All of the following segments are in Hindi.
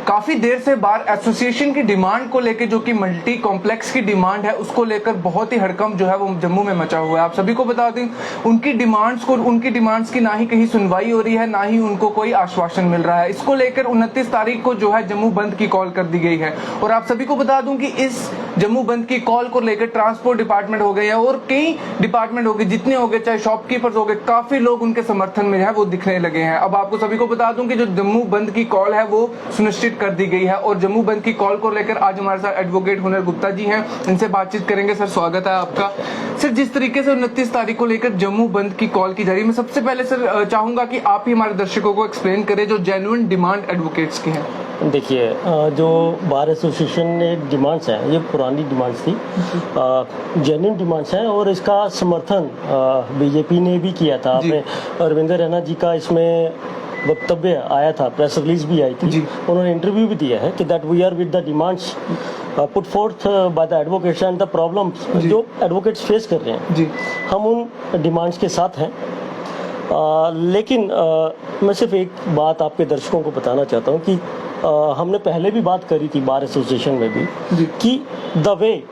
काफी देर से बार एसोसिएशन की डिमांड को लेकर, जो कि मल्टी कॉम्प्लेक्स की डिमांड है, उसको लेकर बहुत ही हड़कंप जो है वो जम्मू में मचा हुआ है। आप सभी को बता दें, उनकी डिमांड्स की ना ही कहीं सुनवाई हो रही है, ना ही उनको कोई आश्वासन मिल रहा है। इसको लेकर 29 तारीख को जो है जम्मू बंद की कॉल कर दी गई है। और आप सभी को बता दूं कि इस जम्मू बंद की कॉल को लेकर ट्रांसपोर्ट डिपार्टमेंट हो गए और कई डिपार्टमेंट हो गए, जितने हो गए, चाहे शॉपकीपर्स हो गए, काफी लोग उनके समर्थन में है वो दिखने लगे हैं। अब आपको सभी को बता दूं कि जो जम्मू बंद की कॉल है वो सुनिश्चित कर दी गई है। और जम्मू बंद की कॉल को लेकर आज हमारे साथ एडवोकेट हुनर गुप्ता जी हैं, इनसे बातचीत करेंगे। सर, स्वागत है आपका। सर, जिस तरीके से 29 तारीख को लेकर जम्मू बंद की कॉल की जा रही है, मैं सबसे पहले सर चाहूंगा कि आप ही हमारे दर्शकों को एक्सप्लेन करें जो जेन्युइन डिमांड एडवोकेट्स की है। देखिए, जो बार एसोसिएशन ने डिमांड्स हैं, ये पुरानी डिमांड्स थी, जेन्युइन डिमांड्स हैं और इसका समर्थन बीजेपी ने भी किया था। आपने अरविंद रैना जी का इसमें वक्तव्य आया था, प्रेस रिलीज भी आई थी, उन्होंने इंटरव्यू भी दिया है कि that we are with the demands put forth by the advocates and the problems जो एडवोकेट्स फेस कर रहे हैं, हम उन डिमांड्स के साथ हैं। लेकिन मैं सिर्फ एक बात आपके दर्शकों को बताना चाहता हूँ कि हमने पहले भी बात करी थी बार एसोसिएशन में भी कि the way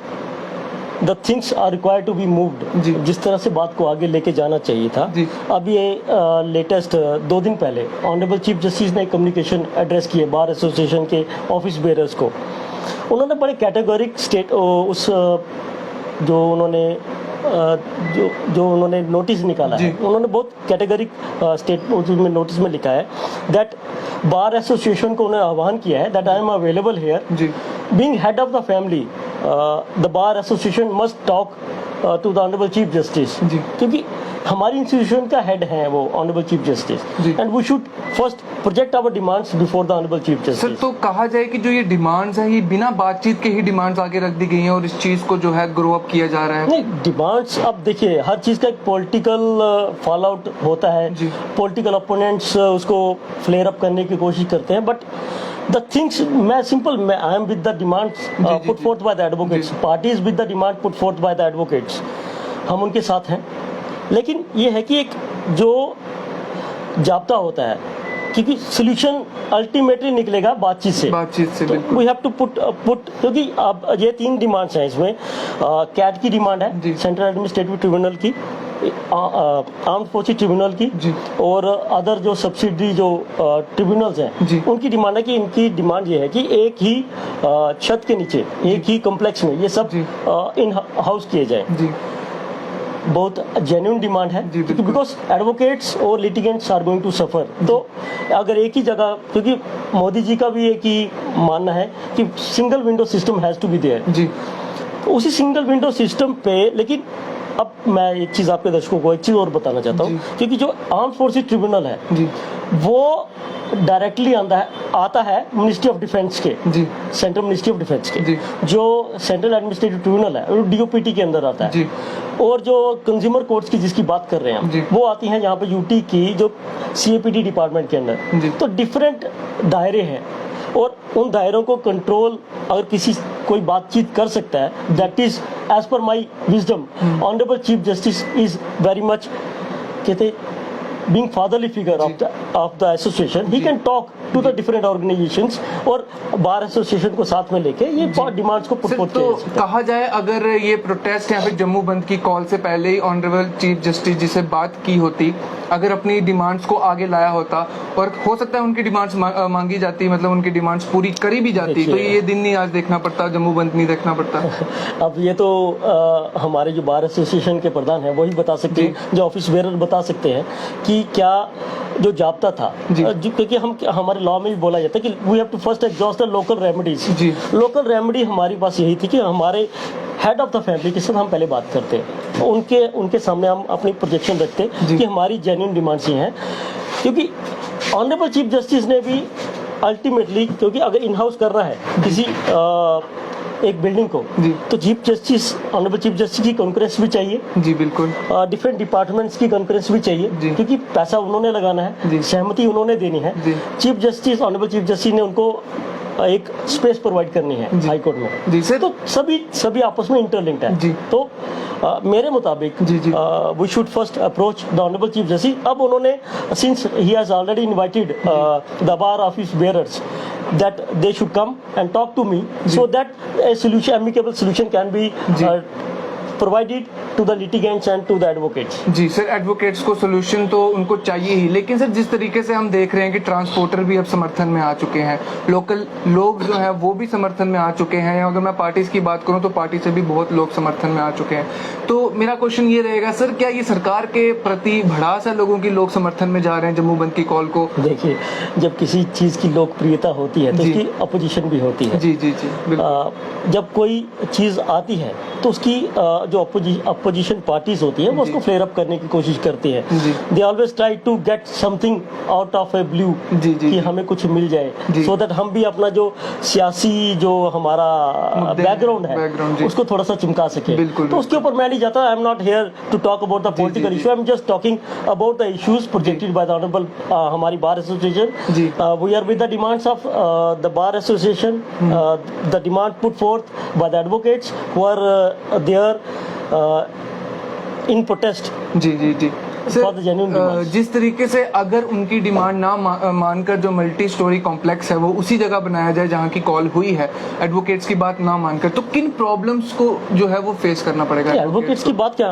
the things are required to be moved, जिस तरह से बात को आगे लेके जाना चाहिए था। अब ये लेटेस्ट 2 दिन पहले ऑनरेबल चीफ जस्टिस ने कम्युनिकेशन एड्रेस किए बार एसोसिएशन के ऑफिस बेयरर्स को। उन्होंने बड़े कैटेगोरिक स्टेट उस जो उन्होंने नोटिस निकाला है, उन्होंने बहुत कैटेगरिक स्टेटमेंट में नोटिस में लिखा है दैट बार एसोसिएशन को उन्होंने आह्वान किया है that I am available here being head of the family, the bar association must talk to the honourable chief justice, क्योंकि हमारी इंस्टीट्यूशन का हेड है वो honourable chief justice and we should first project our demands before the honourable chief justice. Sir, तो कहा जाए कि जो ये डिमांड्स हैं, ये बिना बातचीत के ही डिमांड्स आगे रख दी गई हैं और इस चीज को जो है ग्रो अप किया जा रहा है। नहीं, डिमांड्स, अब देखिए, हर चीज का एक पॉलिटिकल फॉल आउट होता है, पॉलिटिकल ओपोनेंट्स उसको फ्लेयर अप करने की कोशिश करते हैं, बट the things मैं I am with the demands put forth by the advocates, party is with the demand put forth by the advocates, हम उनके साथ हैं। लेकिन ये है कि एक जो जाब्ता होता है, क्योंकि सोल्यूशन अल्टीमेटली निकलेगा बातचीत से वी हैव टू पुट क्योंकि अब ये 3 डिमांड्स हैं इसमें। कैट की डिमांड है, सेंट्रल एडमिनिस्ट्रेटिव ट्रिब्यूनल की, आर्म्ड फोर्सेस ट्रिब्यूनल की, और अदर जो सब्सिडरी जो ट्रिब्यूनल्स हैं उनकी डिमांड है कि इनकी डिमांड ये है कि एक ही छत के नीचे, एक ही कॉम्प्लेक्स में ये सब इन हाउस किए जाए। बहुत जेन्युइन डिमांड है, बिकॉज एडवोकेट्स और litigants are going to suffer. तो अगर एक ही जगह, क्योंकि मोदी जी का भी एक ही मानना है कि single window system has to be there, उसी सिंगल विंडो सिस्टम पे। लेकिन अब मैं एक चीज आपके दर्शकों को एक चीज और बताना चाहता हूँ, क्योंकि जो आर्म फोर्सेस ट्रिब्यूनल है वो डायरेक्टली आता है मिनिस्ट्री ऑफ डिफेंस के, सेंट्रल मिनिस्ट्री ऑफ डिफेंस के। जो सेंट्रल एडमिनिस्ट्रेटिव ट्रिब्यूनल है वो डीओपीटी के अंदर आता है, और जो कंज्यूमर कोर्ट्स की जिसकी बात कर रहे हैं हम, वो आती हैं यहाँ पे यूटी की जो सीएपीडी डिपार्टमेंट के अंदर। तो डिफरेंट दायरे हैं और उन दायरों को कंट्रोल अगर कोई बातचीत कर सकता है, that is as per my wisdom honourable chief justice is very much, कहते being fatherly figure of the association, he can talk to the different organizations और बार एसोसिएशन को साथ में लेके ये डिमांड्स को पुट तो कहा जाए, अगर ये प्रोटेस्ट यहाँ पे जम्मू बंद की कॉल से पहले ही ऑनरेबल चीफ जस्टिस जी से बात की होती, अगर अपनी डिमांड्स को आगे लाया होता, और हो सकता है उनकी डिमांड्स मांगी जाती, मतलब उनकी डिमांड्स पूरी करी भी जाती, तो ये दिन नहीं आज देखना पड़ता, जम्मू बंद नहीं देखना पड़ता। अब ये तो हमारे जो बार एसोसिएशन के प्रधान हैं वही बता सकते हैं, जो ऑफिस बेरर बता सकते हैं कि क्या जो जाब्ता था, क्योंकि हमारे लॉ में भी बोला जाता है कि we have to first exhaust the local remedies. Local remedy हमारे पास यही थी कि हमारे हेड ऑफ द फैमिली के साथ हम पहले बात करते, उनके सामने हम अपनी प्रोजेक्शन रखते कि हमारी जेन्युइन डिमांड्स ये हैं, क्योंकि ऑनरेबल चीफ जस्टिस ने भी अल्टीमेटली, क्योंकि अगर इन हाउस करना है किसी एक बिल्डिंग को, तो chief justice, honourable chief justice की कॉन्फ्रेंस भी चाहिए, बिल्कुल, डिफरेंट डिपार्टमेंट्स की कॉन्फ्रेंस भी चाहिए, क्योंकि पैसा उन्होंने लगाना है, सहमति उन्होंने देनी है। Chief justice, honourable chief justice ने उनको एक स्पेस प्रोवाइड करनी है हाई कोर्ट में, तो सभी आपस में इंटरलिंक्ड है। तो मेरे मुताबिक we should first approach the honourable chief justice. अब उन्होंने, since he has already invited the bar office bearers that they should come and talk to me so that a solution, amicable solution can be provided to the litigants and to the advocates. जी सर, एडवोकेट्स को सोल्यूशन तो उनको चाहिए ही, लेकिन सर जिस तरीके से हम देख रहे हैं कि ट्रांसपोर्टर भी अब समर्थन में आ चुके हैं, लोकल लोग जो है वो भी समर्थन में आ चुके हैं, अगर मैं पार्टीज की बात करूं तो पार्टी से भी बहुत लोग समर्थन में आ चुके हैं। तो मेरा क्वेश्चन ये रहेगा सर, क्या ये सरकार के प्रति भड़ास है लोगों की, लोग समर्थन में जा रहे हैं जम्मू बंद की कॉल को? देखिए, जब किसी चीज की लोकप्रियता होती है तो उसकी अपोजिशन भी होती है। जी जी जी, जब कोई चीज आती है तो उसकी जो अपोजिशन पार्टीज होती है वो उसको फ्लेयर अप करने की कोशिश करती है। They always try to get something out of a blue, कि हमें कुछ मिल जाए, सो दैट हम भी अपना जो सियासी जो हमारा बैकग्राउंड है उसको थोड़ा सा चमका सके। तो उसके ऊपर मैं नहीं जाता। I am not here to talk about the political issue, I am just talking about the issues projected by the honourable हमारी bar association. We are with the demands of the bar association, the demand put forth by the advocates who are there in protest. जी जी जी सर, जिस तरीके से अगर उनकी डिमांड ना मानकर जो मल्टी स्टोरी कॉम्प्लेक्स है वो उसी जगह बनाया जाए जहां की कॉल हुई है, एडवोकेट्स की बात ना मानकर, तो किन प्रॉब्लम्स को जो है वो फेस करना पड़ेगा? एडवोकेट्स की बात क्या,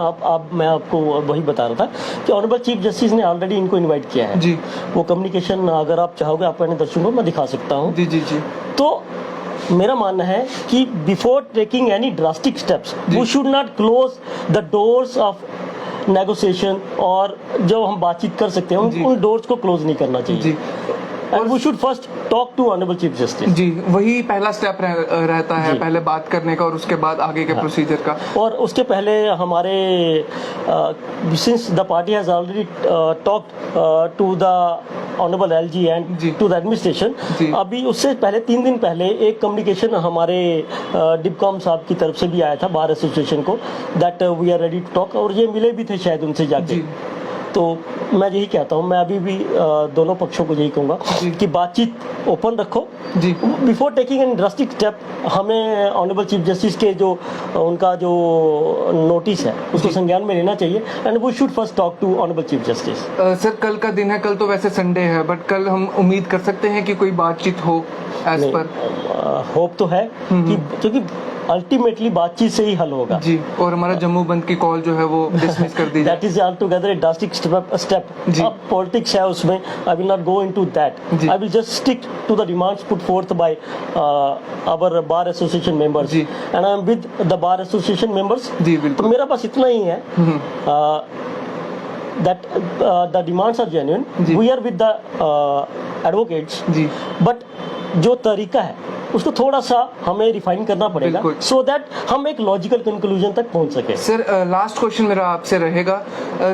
मैं आपको वही बता रहा था कि ऑनरेबल चीफ जस्टिस ने ऑलरेडी इनको इन्वाइट किया है। जी, वो कम्युनिकेशन अगर आप चाहोगे आप अपने दर्शकों को मैं दिखा सकता हूँ। जी जी जी। तो मेरा मानना है कि before taking any drastic steps we should not close the doors of negotiation, और जो हम बातचीत कर सकते हैं उन डोर्स को क्लोज नहीं करना चाहिए। और we should first talk to honourable chief justice. जी, वही पहला स्टेप रहता है, पहले बात करने का और उसके बाद आगे के प्रोसीजर का। और उसके पहले हमारे since the party has already talked to the honourable LG and to the administration, अभी उससे पहले 3 दिन पहले एक कम्युनिकेशन हमारे डिबकॉम साहब की तरफ से भी आया था बार एसोसिएशन को, that we are ready to talk, और ये मिले भी थे शायद उनसे जाके। तो मैं यही कहता हूँ, मैं अभी भी दोनों पक्षों को यही कहूँगा कि बातचीत ओपन रखो। जी, before taking an drastic step हमें ऑनरेबल चीफ जस्टिस के जो उनका जो नोटिस है उसको संज्ञान में लेना चाहिए, and we should first talk to honourable chief justice. Sir, कल का दिन है, कल तो वैसे संडे है, बट कल हम उम्मीद कर सकते हैं कि कोई बातचीत हो? एज पर होप तो है कि क्योंकि अल्टीमेटली बातचीत से ही हल होगा। जी, और हमारा जम्मू बंद की कॉल जो है वो डिसमिस कर दी। That is all together a drastic step. अब पॉलिटिक्स है उसमें, I will not go into that, I will just stick to the demands put forth by our bar association members, and I am with the bar association members. जी बिल्कुल, तो मेरा पास इतना ही है that the demands are genuine. We are with the advocates. But जो तरीका है उसको थोड़ा सा हमें रिफाइन करना पड़ेगा, सो दैट हम एक लॉजिकल कंक्लूजन तक पहुंच सके। सर, लास्ट क्वेश्चन मेरा आपसे रहेगा,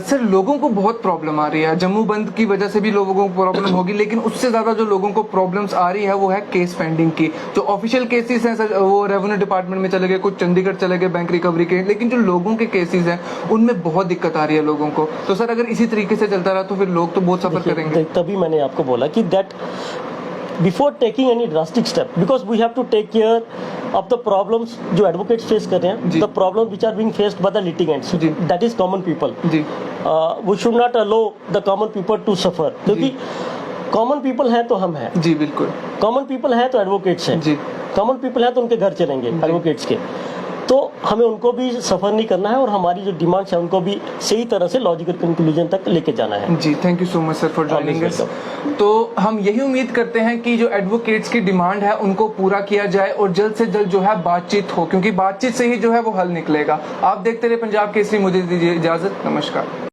सर लोगों को बहुत प्रॉब्लम आ रही है, जम्मू बंद की वजह से भी लोगों को प्रॉब्लम होगी, लेकिन उससे ज्यादा जो लोगों को प्रॉब्लम्स आ रही है वो है केस पेंडिंग की। जो ऑफिशियल केसेस हैं सर, वो रेवेन्यू डिपार्टमेंट में चले गए, कुछ चंडीगढ़ चले गए बैंक रिकवरी के, लेकिन जो लोगों के केसेस हैं उनमें बहुत दिक्कत आ रही है लोगों को। तो सर अगर इसी तरीके से चलता रहा तो फिर लोग तो बहुत सफर करेंगे। तभी मैंने आपको बोला कि that before taking any drastic step, because we have to take care of the problems जो advocates face कर रहे हैं, the problems which are being faced by the litigants, that is common people. We should not allow the common people to suffer, क्योंकि common people है तो हम हैं। जी बिल्कुल, common people है तो advocates हैं। common people है तो उनके घर चलेंगे advocates के, तो हमें उनको भी सफर नहीं करना है और हमारी जो डिमांड्स है उनको भी सही तरह से लॉजिकल कंक्लूजन तक लेके जाना है। जी, thank you so much sir for joining us. तो हम यही उम्मीद करते हैं कि जो एडवोकेट्स की डिमांड है उनको पूरा किया जाए और जल्द से जल्द जो है बातचीत हो, क्योंकि बातचीत से ही जो है वो हल निकलेगा। आप देखते रहे पंजाब केसरी, मुझे दीजिए इजाजत, नमस्कार।